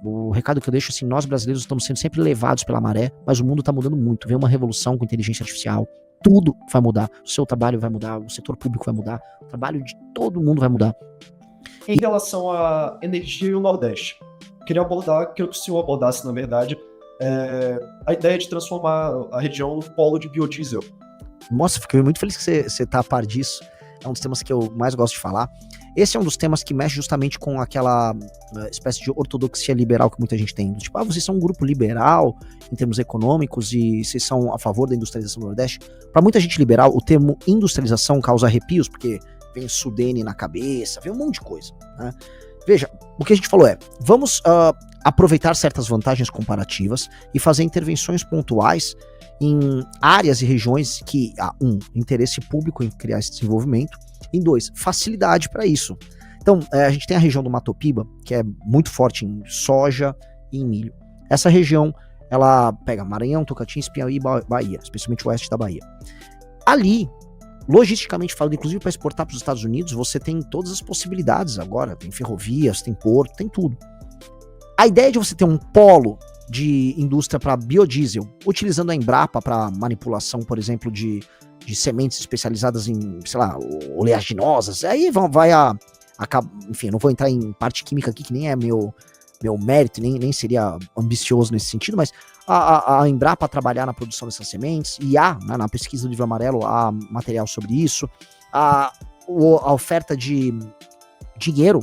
O recado que eu deixo, assim, nós brasileiros estamos sendo sempre levados pela maré, mas o mundo está mudando muito. Vem uma revolução com inteligência artificial, tudo vai mudar. O seu trabalho vai mudar, o setor público vai mudar, o trabalho de todo mundo vai mudar. Em relação à energia e o Nordeste, queria que o senhor abordasse, na verdade, a ideia de transformar a região no polo de biodiesel. Nossa, fiquei muito feliz que você tá a par disso. É um dos temas que eu mais gosto de falar. Esse é um dos temas que mexe justamente com aquela espécie de ortodoxia liberal que muita gente tem. Tipo, vocês são um grupo liberal em termos econômicos e vocês são a favor da industrialização do Nordeste. Para muita gente liberal, o termo industrialização causa arrepios, porque vem Sudene na cabeça, vem um monte de coisa, né? Veja, o que a gente falou vamos aproveitar certas vantagens comparativas e fazer intervenções pontuais em áreas e regiões que há, interesse público em criar esse desenvolvimento, em 2, facilidade para isso. Então, a gente tem a região do Mato Piba, que é muito forte em soja e em milho. Essa região, ela pega Maranhão, Tocantins, Piauí e Bahia, especialmente o oeste da Bahia. Ali, logisticamente falando, inclusive para exportar para os Estados Unidos, você tem todas as possibilidades agora, tem ferrovias, tem porto, tem tudo. A ideia de você ter um polo de indústria para biodiesel, utilizando a Embrapa para manipulação, por exemplo, de sementes especializadas em, sei lá, oleaginosas, aí enfim, eu não vou entrar em parte química aqui, que nem é meu mérito, nem seria ambicioso nesse sentido, mas a Embrapa trabalhar na produção dessas sementes, e na pesquisa do Livro Amarelo, há material sobre isso, a oferta de dinheiro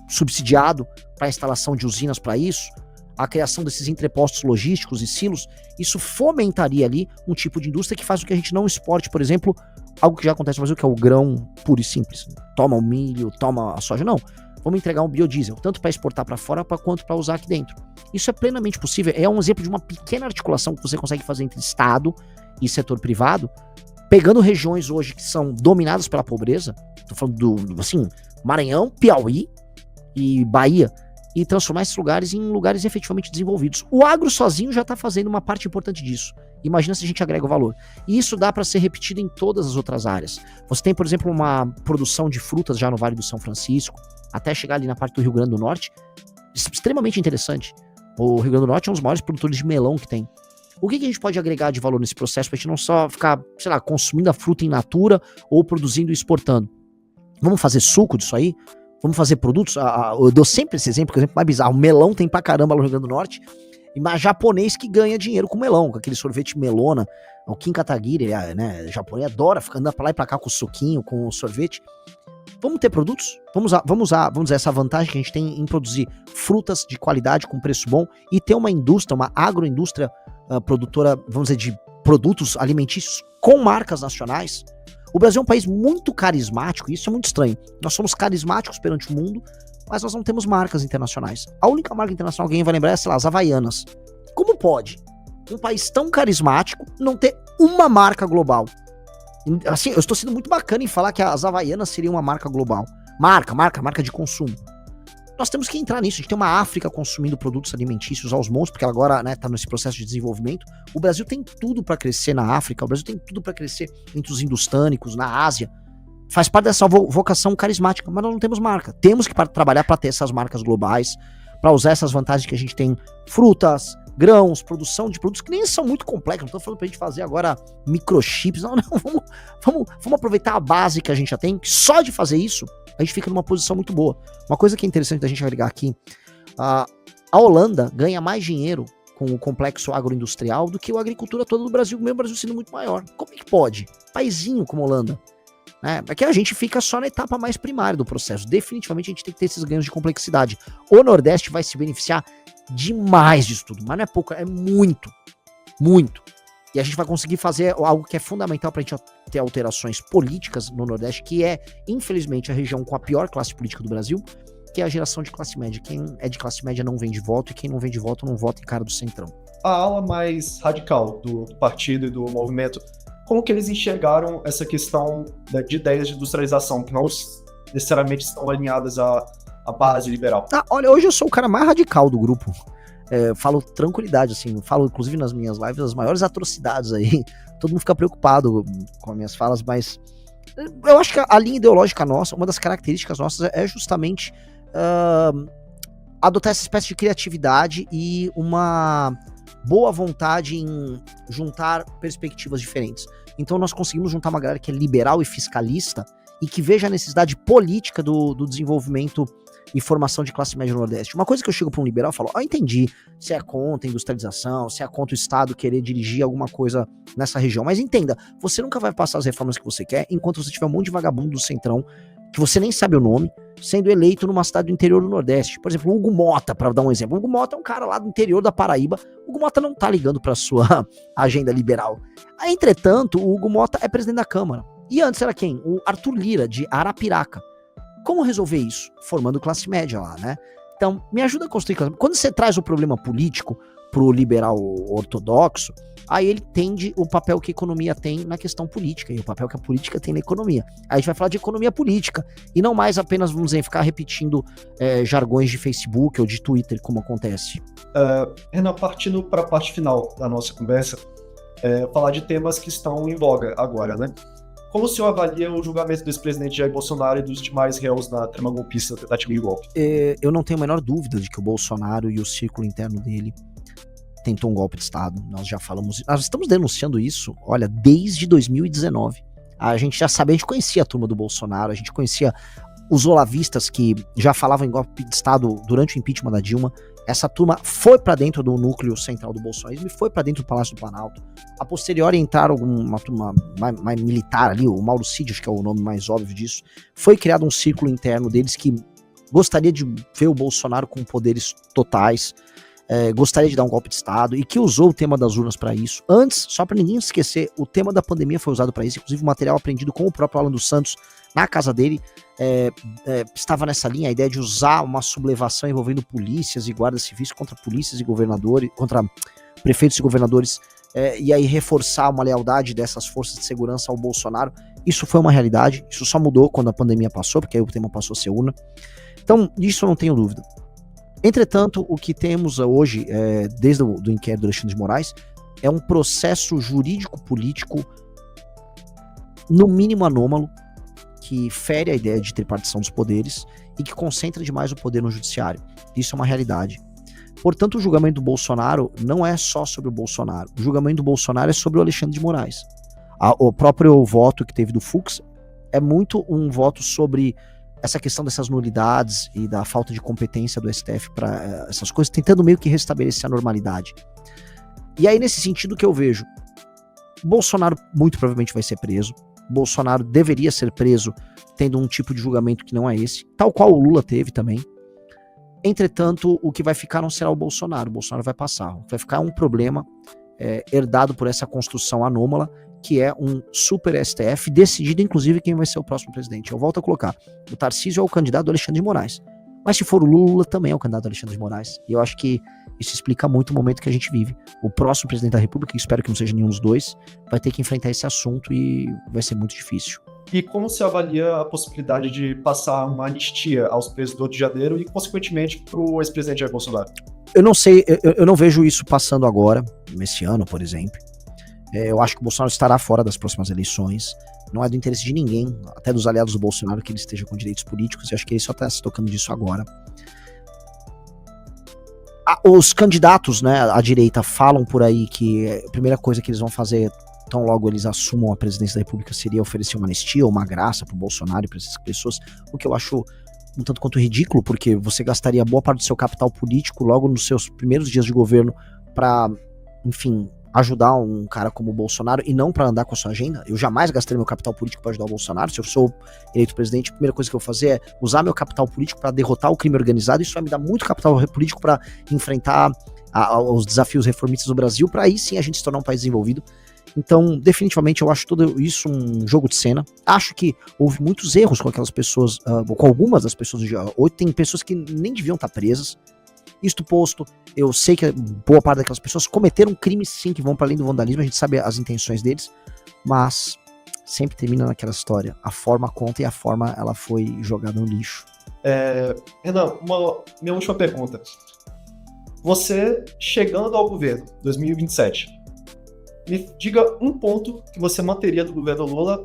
subsidiado para a instalação de usinas para isso, a criação desses entrepostos logísticos e silos, isso fomentaria ali um tipo de indústria que faz com que a gente não exporte, por exemplo, algo que já acontece no Brasil, que é o grão puro e simples. Toma o milho, toma a soja, não. Vamos entregar um biodiesel, tanto para exportar para fora quanto para usar aqui dentro. Isso é plenamente possível, é um exemplo de uma pequena articulação que você consegue fazer entre Estado e setor privado, pegando regiões hoje que são dominadas pela pobreza, tô falando assim, Maranhão, Piauí e Bahia, e transformar esses lugares em lugares efetivamente desenvolvidos. O agro sozinho já está fazendo uma parte importante disso. Imagina se a gente agrega o valor. E isso dá para ser repetido em todas as outras áreas. Você tem, por exemplo, uma produção de frutas já no Vale do São Francisco, até chegar ali na parte do Rio Grande do Norte, extremamente interessante. O Rio Grande do Norte é um dos maiores produtores de melão que tem. O que a gente pode agregar de valor nesse processo para a gente não só ficar, sei lá, consumindo a fruta in natura ou produzindo e exportando? Vamos fazer suco disso aí? Vamos fazer produtos? Eu dou sempre esse exemplo, que é o exemplo mais bizarro. O melão tem pra caramba no Rio Grande do Norte, mas japonês que ganha dinheiro com melão, com aquele sorvete melona. O Kim Kataguiri, né, japonês, adora ficar andando pra lá e pra cá com o suquinho, com o sorvete. Vamos ter produtos? Vamos usar essa vantagem que a gente tem em produzir frutas de qualidade com preço bom e ter uma indústria, uma agroindústria produtora, vamos dizer, de produtos alimentícios com marcas nacionais. O Brasil é um país muito carismático, e isso é muito estranho. Nós somos carismáticos perante o mundo, mas nós não temos marcas internacionais. A única marca internacional que alguém vai lembrar é, sei lá, as Havaianas. Como pode um país tão carismático não ter uma marca global? Assim, eu estou sendo muito bacana em falar que as Havaianas seriam uma marca global. Marca de consumo. Nós temos que entrar nisso. A gente tem uma África consumindo produtos alimentícios aos montes, porque ela agora tá nesse processo de desenvolvimento. O Brasil tem tudo para crescer na África, o Brasil tem tudo para crescer entre os indostânicos, na Ásia. Faz parte dessa vocação carismática, mas nós não temos marca. Temos que trabalhar para ter essas marcas globais, para usar essas vantagens que a gente tem, frutas, grãos, produção de produtos que nem são muito complexos. Não estou falando pra gente fazer agora microchips, não, vamos aproveitar a base que a gente já tem, que só de fazer isso, a gente fica numa posição muito boa. Uma coisa que é interessante da gente agregar aqui, a Holanda ganha mais dinheiro com o complexo agroindustrial do que a agricultura toda do Brasil, mesmo o Brasil sendo muito maior. Como é que pode? Paizinho como a Holanda. É que a gente fica só na etapa mais primária do processo. Definitivamente a gente tem que ter esses ganhos de complexidade. O Nordeste vai se beneficiar demais disso tudo, mas não é pouco, é muito. E a gente vai conseguir fazer algo que é fundamental pra gente ter alterações políticas no Nordeste, que é, infelizmente, a região com a pior classe política do Brasil, que é a geração de classe média. Quem é de classe média não vem de voto, e quem não vem de voto não vota em cara do centrão. A ala mais radical do partido e do movimento, como que eles enxergaram essa questão de ideias de industrialização, que não necessariamente estão alinhadas à base liberal? Olha, hoje eu sou o cara mais radical do grupo. Falo tranquilidade, assim, falo inclusive nas minhas lives as maiores atrocidades aí. Todo mundo fica preocupado com as minhas falas, mas eu acho que a linha ideológica nossa, uma das características nossas é justamente adotar essa espécie de criatividade e uma boa vontade em juntar perspectivas diferentes. Então nós conseguimos juntar uma galera que é liberal e fiscalista e que veja a necessidade política do desenvolvimento e formação de classe média no Nordeste. Uma coisa que eu chego para um liberal e falo, entendi, você é contra a industrialização, você é contra o Estado querer dirigir alguma coisa nessa região, mas entenda, você nunca vai passar as reformas que você quer enquanto você tiver um monte de vagabundo do Centrão, que você nem sabe o nome, sendo eleito numa cidade do interior do Nordeste. Por exemplo, o Hugo Mota, para dar um exemplo. O Hugo Mota é um cara lá do interior da Paraíba. O Hugo Mota não tá ligando para sua agenda liberal. Entretanto, o Hugo Mota é presidente da Câmara. E antes era quem? O Arthur Lira, de Arapiraca. Como resolver isso? Formando classe média lá, né? Então, me ajuda a construir classe média. Quando você traz o problema político pro liberal ortodoxo, aí ele entende o papel que a economia tem na questão política e o papel que a política tem na economia. Aí a gente vai falar de economia política e não mais apenas, vamos dizer, ficar repetindo jargões de Facebook ou de Twitter, como acontece. Renan, partindo para a parte final da nossa conversa, falar de temas que estão em voga agora, né? Como o senhor avalia o julgamento do ex-presidente Jair Bolsonaro e dos demais réus na trama golpista da tentativa de golpe? Eu não tenho a menor dúvida de que o Bolsonaro e o círculo interno dele tentou um golpe de Estado. Nós já falamos, nós estamos denunciando isso, olha, desde 2019. A gente já sabia, a gente conhecia a turma do Bolsonaro, a gente conhecia os olavistas que já falavam em golpe de Estado durante o impeachment da Dilma. Essa turma foi para dentro do núcleo central do bolsonarismo e foi para dentro do Palácio do Planalto. A posteriori entraram uma turma mais militar ali, o Mauro Cid, acho que é o nome mais óbvio disso. Foi criado um círculo interno deles que gostaria de ver o Bolsonaro com poderes totais, gostaria de dar um golpe de Estado e que usou o tema das urnas para isso. Antes, só para ninguém esquecer, o tema da pandemia foi usado para isso, inclusive o material apreendido com o próprio Alan dos Santos na casa dele estava nessa linha, a ideia de usar uma sublevação envolvendo polícias e guardas civis contra polícias e governadores, contra prefeitos e governadores, e aí reforçar uma lealdade dessas forças de segurança ao Bolsonaro. Isso foi uma realidade, isso só mudou quando a pandemia passou, porque aí o tema passou a ser urna. Então, disso eu não tenho dúvida. Entretanto, o que temos hoje, desde o inquérito do Alexandre de Moraes, é um processo jurídico-político, no mínimo anômalo, que fere a ideia de tripartição dos poderes e que concentra demais o poder no judiciário. Isso é uma realidade. Portanto, o julgamento do Bolsonaro não é só sobre o Bolsonaro. O julgamento do Bolsonaro é sobre o Alexandre de Moraes. O próprio voto que teve do Fux é muito um voto sobre essa questão dessas nulidades e da falta de competência do STF para essas coisas, tentando meio que restabelecer a normalidade. E aí, nesse sentido que eu vejo, Bolsonaro muito provavelmente vai ser preso. Bolsonaro deveria ser preso tendo um tipo de julgamento que não é esse, tal qual o Lula teve também. Entretanto, o que vai ficar não será o Bolsonaro vai passar. Vai ficar um problema herdado por essa construção anômala, que é um super STF, decidido inclusive quem vai ser o próximo presidente. Eu volto a colocar, o Tarcísio é o candidato do Alexandre de Moraes, mas se for o Lula também é o candidato do Alexandre de Moraes, e eu acho que isso explica muito o momento que a gente vive. O próximo presidente da República, que espero que não seja nenhum dos dois, vai ter que enfrentar esse assunto e vai ser muito difícil. E como se avalia a possibilidade de passar uma anistia aos presos do 8 de janeiro e, consequentemente, para o ex-presidente Jair Bolsonaro? Eu não sei, eu não vejo isso passando agora, nesse ano, por exemplo. Eu acho que o Bolsonaro estará fora das próximas eleições. Não é do interesse de ninguém, até dos aliados do Bolsonaro, que ele esteja com direitos políticos. E acho que ele só está se tocando disso agora. Os candidatos, né, à direita falam por aí que a primeira coisa que eles vão fazer, tão logo eles assumam a presidência da República, seria oferecer uma anistia ou uma graça para o Bolsonaro e para essas pessoas, o que eu acho um tanto quanto ridículo, porque você gastaria boa parte do seu capital político logo nos seus primeiros dias de governo para, enfim, ajudar um cara como o Bolsonaro e não para andar com a sua agenda. Eu jamais gastaria meu capital político para ajudar o Bolsonaro. Se eu sou eleito presidente, a primeira coisa que eu vou fazer é usar meu capital político para derrotar o crime organizado. Isso vai me dar muito capital político para enfrentar os desafios reformistas do Brasil, para aí sim a gente se tornar um país desenvolvido. Então, definitivamente, eu acho tudo isso um jogo de cena. Acho que houve muitos erros com aquelas pessoas, com algumas das pessoas. Hoje tem pessoas que nem deviam estar presas. Isto posto, eu sei que boa parte daquelas pessoas cometeram crimes sim que vão para além do vandalismo, a gente sabe as intenções deles, mas sempre termina naquela história, a forma conta e a forma ela foi jogada no lixo. Renan, minha última pergunta. Você chegando ao governo, 2027, me diga um ponto que você manteria do governo Lula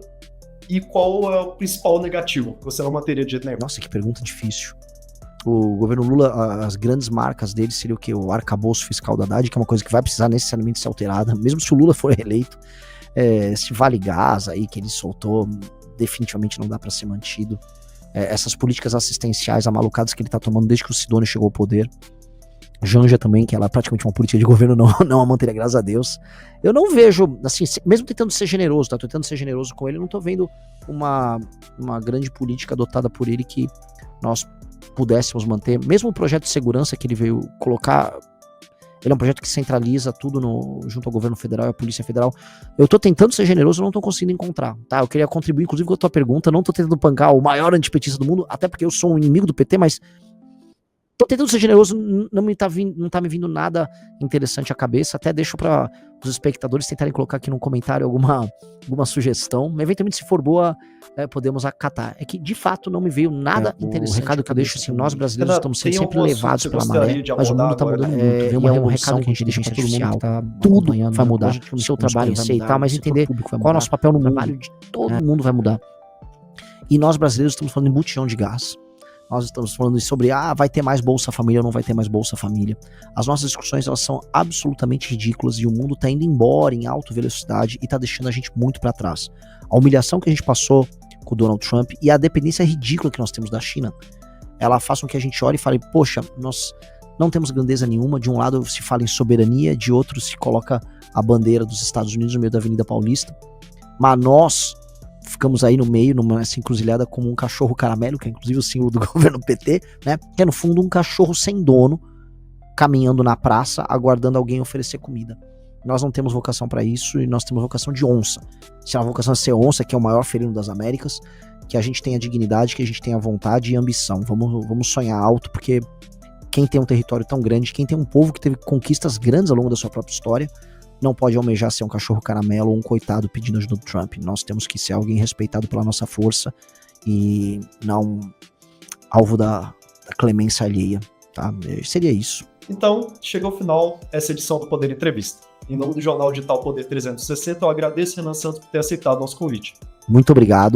e qual é o principal negativo que você não manteria de jeito nenhum. Nossa, que pergunta difícil. O governo Lula, as grandes marcas dele seria o quê? O arcabouço fiscal da Haddad, que é uma coisa que vai precisar necessariamente ser alterada, mesmo se o Lula for reeleito. Esse Vale Gás aí que ele soltou, definitivamente não dá para ser mantido. Essas políticas assistenciais amalucadas que ele tá tomando desde que o Sidônio chegou ao poder. Janja também, que ela é praticamente uma política de governo, não a manteria, graças a Deus. Eu não vejo, assim, mesmo tentando ser generoso, tá? Tô tentando ser generoso com ele, eu não tô vendo uma grande política adotada por ele que nós pudéssemos manter. Mesmo o projeto de segurança que ele veio colocar, ele é um projeto que centraliza tudo junto ao governo federal e à Polícia Federal. Eu tô tentando ser generoso, eu não tô conseguindo encontrar, tá? Eu queria contribuir, inclusive, com a tua pergunta, não tô tentando pancar o maior antipetista do mundo, até porque eu sou um inimigo do PT, mas tô tentando ser generoso, não tá me vindo nada interessante à cabeça, até deixo para os espectadores tentarem colocar aqui no comentário alguma sugestão, eventualmente se for boa, podemos acatar. É que de fato não me veio nada interessante. O recado que eu deixo assim, nós brasileiros estamos sendo sempre levados pela maré, mas o mundo tá mudando muito, vem uma revolução com inteligência artificial, tudo vai mudar, o seu trabalho vai mudar, mas entender qual é o nosso papel no mundo, o trabalho de todo mundo vai mudar. E nós brasileiros estamos falando em botijão de gás. Nós estamos falando sobre, vai ter mais Bolsa Família ou não vai ter mais Bolsa Família. As nossas discussões, elas são absolutamente ridículas e o mundo tá indo embora em alta velocidade e tá deixando a gente muito para trás. A humilhação que a gente passou com o Donald Trump e a dependência ridícula que nós temos da China, ela faz com que a gente olhe e fale, poxa, nós não temos grandeza nenhuma. De um lado se fala em soberania, de outro se coloca a bandeira dos Estados Unidos no meio da Avenida Paulista. Mas nós ficamos aí no meio, numa encruzilhada, como um cachorro caramelo, que é inclusive o símbolo do governo PT, né? Que é no fundo um cachorro sem dono, caminhando na praça, aguardando alguém oferecer comida. Nós não temos vocação para isso e nós temos vocação de onça. Se a vocação é ser onça, que é o maior felino das Américas, que a gente tenha dignidade, que a gente tenha vontade e ambição. Vamos sonhar alto, porque quem tem um território tão grande, quem tem um povo que teve conquistas grandes ao longo da sua própria história, não pode almejar ser um cachorro caramelo ou um coitado pedindo ajuda do Trump. Nós temos que ser alguém respeitado pela nossa força e não alvo da clemência alheia, tá? Seria isso. Então, chegou ao final essa edição do Poder Entrevista. Em nome do Jornal Digital Poder 360, eu agradeço, Renan Santos, por ter aceitado o nosso convite. Muito obrigado.